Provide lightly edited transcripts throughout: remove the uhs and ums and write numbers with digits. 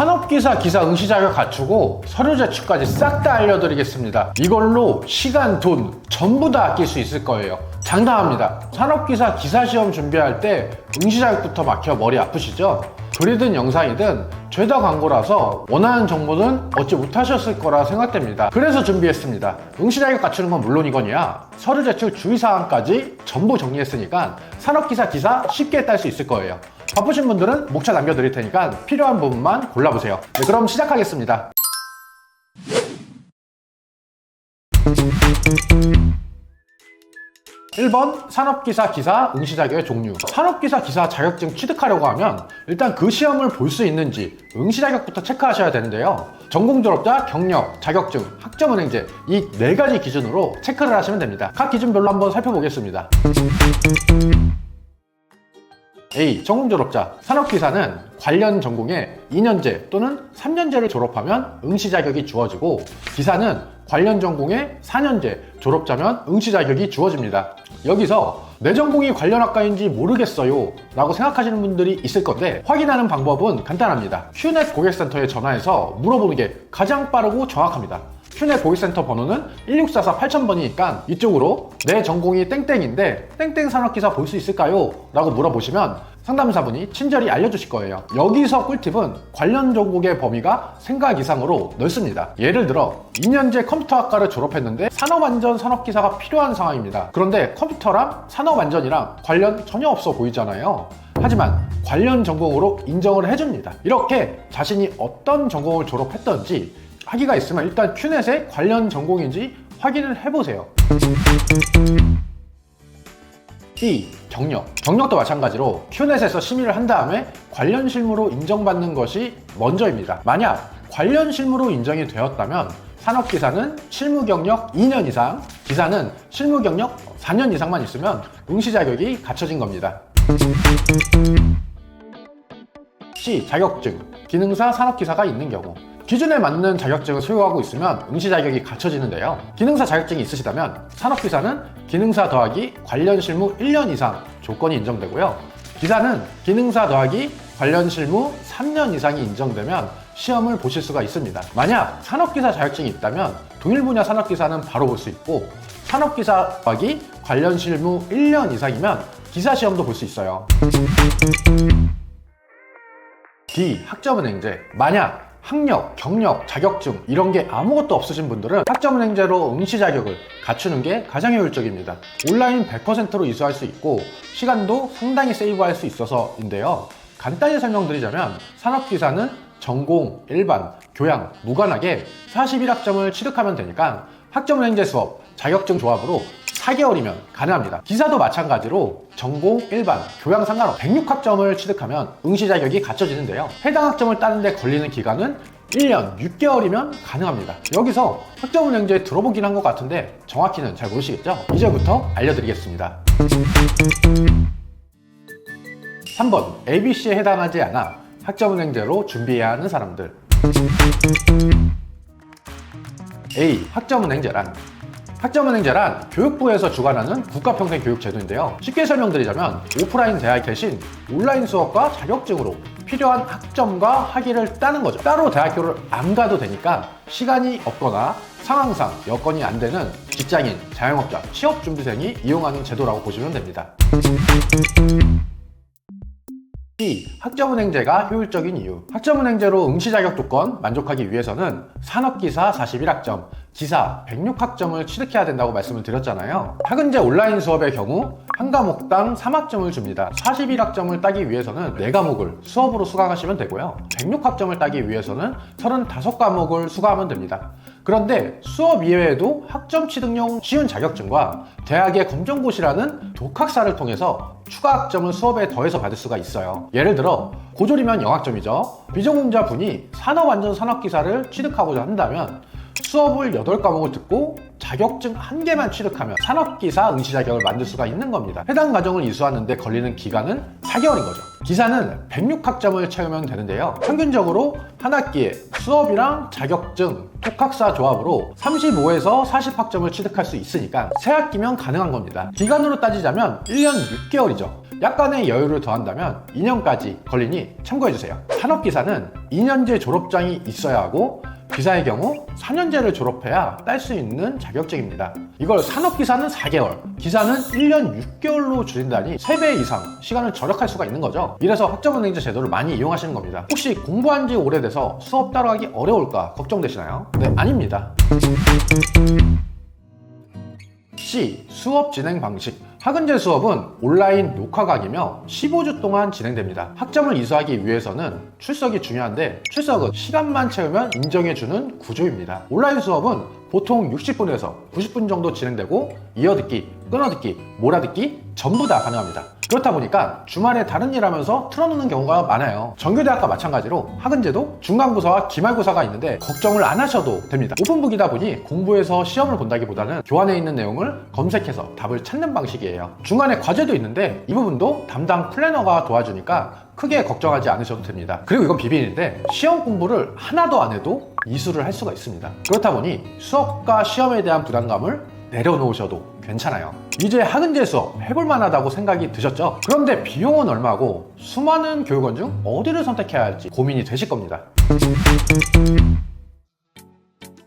산업기사 기사 응시 자격 갖추고 서류 제출까지 싹 다 알려드리겠습니다. 이걸로 시간, 돈 전부 다 아낄 수 있을 거예요. 장담합니다. 산업기사 기사시험 준비할 때 응시 자격부터 막혀 머리 아프시죠? 글이든 영상이든 죄다 광고라서 원하는 정보는 얻지 못하셨을 거라 생각됩니다. 그래서 준비했습니다. 응시 자격 갖추는 건 물론이거니와 서류 제출 주의사항까지 전부 정리했으니까 산업기사 기사 쉽게 딸 수 있을 거예요. 바쁘신 분들은 목차 남겨드릴 테니까 필요한 부분만 골라보세요. 네, 그럼 시작하겠습니다. (1번) 산업기사 기사 응시 자격의 종류. 산업기사 기사 자격증 취득하려고 하면 일단 그 시험을 볼 수 있는지 응시 자격부터 체크하셔야 되는데요. 전공 졸업자, 경력, 자격증, 학점은행제 이 4가지 기준으로 체크를 하시면 됩니다. 각 기준별로 한번 살펴보겠습니다. A. 전공 졸업자. 산업기사는 관련 전공에 2년제 또는 3년제를 졸업하면 응시 자격이 주어지고, 기사는 관련 전공에 4년제 졸업자면 응시 자격이 주어집니다. 여기서 내 전공이 관련 학과인지 모르겠어요 라고 생각하시는 분들이 있을 건데, 확인하는 방법은 간단합니다. 큐넷 고객센터에 전화해서 물어보는 게 가장 빠르고 정확합니다. 큐넷 고객센터 번호는 1644-8000번이니까 이쪽으로 내 전공이 땡땡인데 땡땡 산업기사 볼 수 있을까요? 라고 물어보시면 상담사분이 친절히 알려주실 거예요. 여기서 꿀팁은 관련 전공의 범위가 생각 이상으로 넓습니다. 예를 들어 2년제 컴퓨터학과를 졸업했는데 산업안전 산업기사가 필요한 상황입니다. 그런데 컴퓨터랑 산업안전이랑 관련 전혀 없어 보이잖아요. 하지만 관련 전공으로 인정을 해줍니다. 이렇게 자신이 어떤 전공을 졸업했던지 학위가 있으면 일단 큐넷에 관련 전공인지 확인을 해보세요. B. 경력. 경력도 마찬가지로 큐넷에서 심의를 한 다음에 관련 실무로 인정받는 것이 먼저입니다. 만약 관련 실무로 인정이 되었다면 산업기사는 실무 경력 2년 이상, 기사는 실무 경력 4년 이상만 있으면 응시 자격이 갖춰진 겁니다. C. 자격증. 기능사, 산업기사가 있는 경우. 기준에 맞는 자격증을 소유하고 있으면 응시 자격이 갖춰지는데요. 기능사 자격증이 있으시다면 산업기사는 기능사 더하기 관련 실무 1년 이상 조건이 인정되고요. 기사는 기능사 더하기 관련 실무 3년 이상이 인정되면 시험을 보실 수가 있습니다. 만약 산업기사 자격증이 있다면 동일 분야 산업기사는 바로 볼 수 있고, 산업기사 더하기 관련 실무 1년 이상이면 기사 시험도 볼 수 있어요. D. 학점은행제. 만약 학력, 경력, 자격증 이런 게 아무것도 없으신 분들은 학점은행제로 응시 자격을 갖추는 게 가장 효율적입니다. 온라인 100%로 이수할 수 있고 시간도 상당히 세이브할 수 있어서인데요. 간단히 설명드리자면 산업기사는 전공, 일반, 교양 무관하게 41학점을 취득하면 되니까 학점은행제 수업, 자격증 조합으로 4개월이면 가능합니다. 기사도 마찬가지로 전공, 일반, 교양 상관없이 106학점을 취득하면 응시 자격이 갖춰지는데요. 해당 학점을 따는 데 걸리는 기간은 1년 6개월이면 가능합니다. 여기서 학점은행제 들어보긴 한 것 같은데 정확히는 잘 모르시겠죠? 이제부터 알려드리겠습니다. 3번. ABC에 해당하지 않아 학점은행제로 준비해야 하는 사람들. A. 학점은행제란 학점은행제란 교육부에서 주관하는 국가평생교육제도인데요. 쉽게 설명드리자면 오프라인 대학 대신 온라인 수업과 자격증으로 필요한 학점과 학위를 따는 거죠. 따로 대학교를 안 가도 되니까 시간이 없거나 상황상 여건이 안 되는 직장인, 자영업자, 취업준비생이 이용하는 제도라고 보시면 됩니다. B. 학점은행제가 효율적인 이유. 학점은행제로 응시 자격 조건 만족하기 위해서는 산업기사 41학점, 기사 106학점을 취득해야 된다고 말씀을 드렸잖아요. 학은제 온라인 수업의 경우 한 과목당 3학점을 줍니다. 41학점을 따기 위해서는 4과목을 수업으로 수강하시면 되고요. 106학점을 따기 위해서는 35과목을 수강하면 됩니다. 그런데 수업 이외에도 학점 취득용 쉬운 자격증과 대학의 검정고시라는 독학사를 통해서 추가 학점을 수업에 더해서 받을 수가 있어요. 예를 들어 고졸이면 0학점이죠. 비전공자 분이 산업안전 산업기사를 취득하고자 한다면 수업을 8과목을 듣고 자격증 1개만 취득하면 산업기사 응시 자격을 만들 수가 있는 겁니다. 해당 과정을 이수하는데 걸리는 기간은 4개월인 거죠. 기사는 106학점을 채우면 되는데요. 평균적으로 한 학기에 수업이랑 자격증, 독학사 조합으로 35에서 40학점을 취득할 수 있으니까 3학기면 가능한 겁니다. 기간으로 따지자면 1년 6개월이죠. 약간의 여유를 더한다면 2년까지 걸리니 참고해주세요. 산업기사는 2년제 졸업장이 있어야 하고 기사의 경우 4년제를 졸업해야 딸 수 있는 자격증입니다. 이걸 산업기사는 4개월, 기사는 1년 6개월로 줄인다니 3배 이상 시간을 절약할 수가 있는 거죠. 이래서 학점은행제 제도를 많이 이용하시는 겁니다. 혹시 공부한 지 오래돼서 수업 따라가기 어려울까 걱정되시나요? 네, 아닙니다. C. 수업 진행 방식. 학은제 수업은 온라인 녹화 강의며 15주 동안 진행됩니다. 학점을 이수하기 위해서는 출석이 중요한데 출석은 시간만 채우면 인정해주는 구조입니다. 온라인 수업은 보통 60분에서 90분 정도 진행되고 이어듣기, 끊어듣기, 몰아듣기 전부 다 가능합니다. 그렇다 보니까 주말에 다른 일 하면서 틀어놓는 경우가 많아요. 정규대학과 마찬가지로 학은제도 중간고사와 기말고사가 있는데 걱정을 안 하셔도 됩니다. 오픈북이다 보니 공부해서 시험을 본다기보다는 교환에 있는 내용을 검색해서 답을 찾는 방식이에요. 중간에 과제도 있는데 이 부분도 담당 플래너가 도와주니까 크게 걱정하지 않으셔도 됩니다. 그리고 이건 비밀인데 시험 공부를 하나도 안 해도 이수를 할 수가 있습니다. 그렇다 보니 수업과 시험에 대한 부담감을 내려놓으셔도 괜찮아요. 이제 학은제 수업 해볼 만하다고 생각이 드셨죠? 그런데 비용은 얼마고 수많은 교육원 중 어디를 선택해야 할지 고민이 되실 겁니다.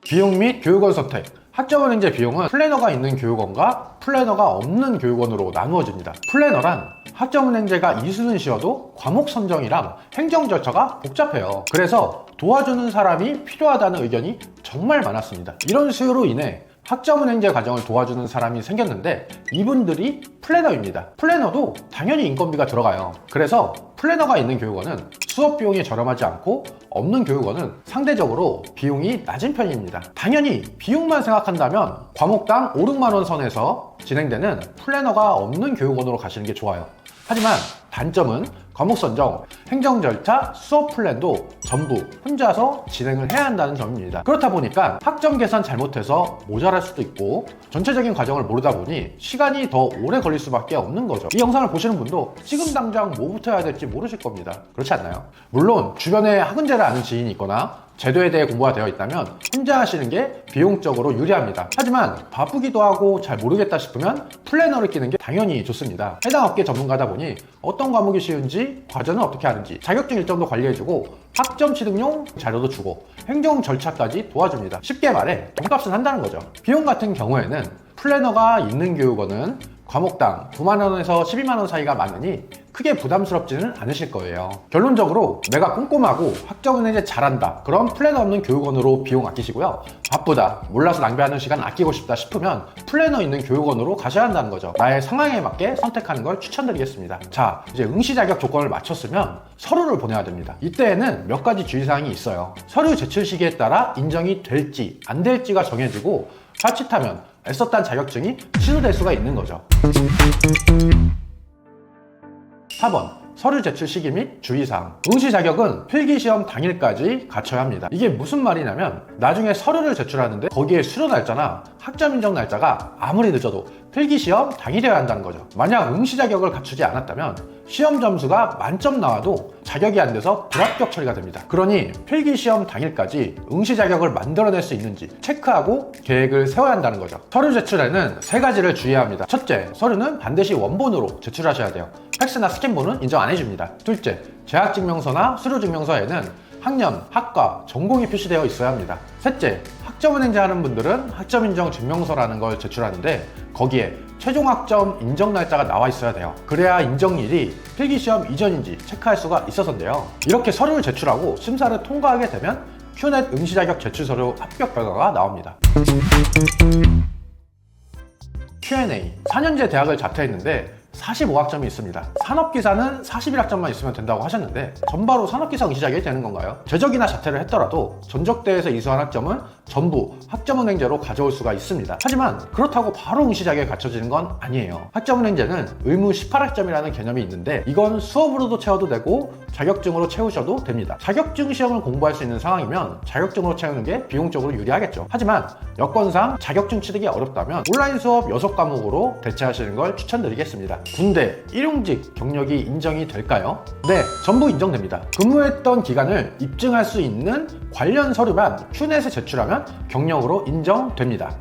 비용 및 교육원 선택. 학점은행제 비용은 플래너가 있는 교육원과 플래너가 없는 교육원으로 나누어집니다. 플래너란 학점은행제가 이수는 쉬어도 과목 선정이랑 행정 절차가 복잡해요. 그래서 도와주는 사람이 필요하다는 의견이 정말 많았습니다. 이런 수요로 인해 학점은행제 과정을 도와주는 사람이 생겼는데 이분들이 플래너입니다. 플래너도 당연히 인건비가 들어가요. 그래서 플래너가 있는 교육원은 수업 비용이 저렴하지 않고 없는 교육원은 상대적으로 비용이 낮은 편입니다. 당연히 비용만 생각한다면 과목당 5, 6만 원 선에서 진행되는 플래너가 없는 교육원으로 가시는 게 좋아요. 하지만 단점은 과목 선정, 행정 절차, 수업 플랜도 전부 혼자서 진행을 해야 한다는 점입니다. 그렇다 보니까 학점 계산 잘못해서 모자랄 수도 있고 전체적인 과정을 모르다 보니 시간이 더 오래 걸릴 수밖에 없는 거죠. 이 영상을 보시는 분도 지금 당장 뭐부터 해야 될지 모르실 겁니다. 그렇지 않나요? 물론 주변에 학은제를 아는 지인이 있거나 제도에 대해 공부가 되어 있다면 혼자 하시는 게 비용적으로 유리합니다. 하지만 바쁘기도 하고 잘 모르겠다 싶으면 플래너를 끼는 게 당연히 좋습니다. 해당 업계 전문가다 보니 어떤 과목이 쉬운지, 과제는 어떻게 하는지, 자격증 일정도 관리해주고 학점 취득용 자료도 주고 행정 절차까지 도와줍니다. 쉽게 말해 돈값은 한다는 거죠. 비용 같은 경우에는 플래너가 있는 교육원은 과목당 9만 원에서 12만 원 사이가 많으니 크게 부담스럽지는 않으실 거예요. 결론적으로 내가 꼼꼼하고 학점은행제 잘한다, 그럼 플래너 없는 교육원으로 비용 아끼시고요. 바쁘다, 몰라서 낭비하는 시간 아끼고 싶다 싶으면 플래너 있는 교육원으로 가셔야 한다는 거죠. 나의 상황에 맞게 선택하는 걸 추천드리겠습니다. 자, 이제 응시 자격 조건을 맞췄으면 서류를 보내야 됩니다. 이때에는 몇 가지 주의사항이 있어요. 서류 제출 시기에 따라 인정이 될지 안 될지가 정해지고 자칫하면 애썼던 자격증이 취소될 수가 있는 거죠. 4번. 서류 제출 시기 및 주의사항. 응시 자격은 필기시험 당일까지 갖춰야 합니다. 이게 무슨 말이냐면 나중에 서류를 제출하는데 거기에 수료 날짜나 학점 인정 날짜가 아무리 늦어도 필기시험 당일이어야 한다는 거죠. 만약 응시 자격을 갖추지 않았다면 시험 점수가 만점 나와도 자격이 안 돼서 불합격 처리가 됩니다. 그러니 필기시험 당일까지 응시 자격을 만들어낼 수 있는지 체크하고 계획을 세워야 한다는 거죠. 서류 제출에는 3가지를 주의해야 합니다. 첫째, 서류는 반드시 원본으로 제출하셔야 돼요. 팩스나 스캔본은 인정 안 해줍니다. 둘째, 재학증명서나 수료증명서에는 학년, 학과, 전공이 표시되어 있어야 합니다. 셋째, 학점은행제 하는 분들은 학점인정 증명서라는 걸 제출하는데 거기에 최종 학점 인정 날짜가 나와 있어야 돼요. 그래야 인정일이 필기시험 이전인지 체크할 수가 있어서인데요. 이렇게 서류를 제출하고 심사를 통과하게 되면 큐넷 응시 자격 제출 서류 합격 결과가 나옵니다. Q&A. 4년제 대학을 자퇴했는데 45학점이 있습니다. 산업기사는 41학점만 있으면 된다고 하셨는데 전바로 산업기사 응시 자격이 되는 건가요? 재적이나 자퇴를 했더라도 전적대에서 이수한 학점은 전부 학점은행제로 가져올 수가 있습니다. 하지만 그렇다고 바로 응시 자격이 갖춰지는 건 아니에요. 학점은행제는 의무 18학점이라는 개념이 있는데 이건 수업으로도 채워도 되고 자격증으로 채우셔도 됩니다. 자격증 시험을 공부할 수 있는 상황이면 자격증으로 채우는 게 비용적으로 유리하겠죠. 하지만 여건상 자격증 취득이 어렵다면 온라인 수업 6과목으로 대체하시는 걸 추천드리겠습니다. 군대, 일용직 경력이 인정이 될까요? 네, 전부 인정됩니다. 근무했던 기간을 입증할 수 있는 관련 서류만 큐넷에 제출하면 경력으로 인정됩니다.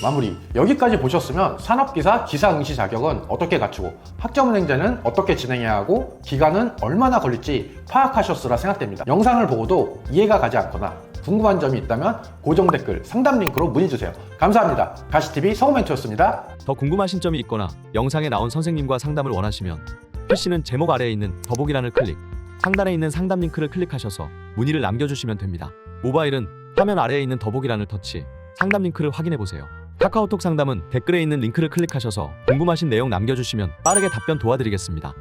마무리. 여기까지 보셨으면 산업기사 기사응시 자격은 어떻게 갖추고 학점은행제는 어떻게 진행해야 하고 기간은 얼마나 걸릴지 파악하셨으라 생각됩니다. 영상을 보고도 이해가 가지 않거나 궁금한 점이 있다면 고정 댓글 상담 링크로 문의주세요. 감사합니다. 가시TV 서우멘토였습니다. 더 궁금하신 점이 있거나 영상에 나온 선생님과 상담을 원하시면 PC는 제목 아래에 있는 더보기란을 클릭, 상단에 있는 상담 링크를 클릭하셔서 문의를 남겨주시면 됩니다. 모바일은 화면 아래에 있는 더보기란을 터치, 상담 링크를 확인해보세요. 카카오톡 상담은 댓글에 있는 링크를 클릭하셔서 궁금하신 내용 남겨주시면 빠르게 답변 도와드리겠습니다.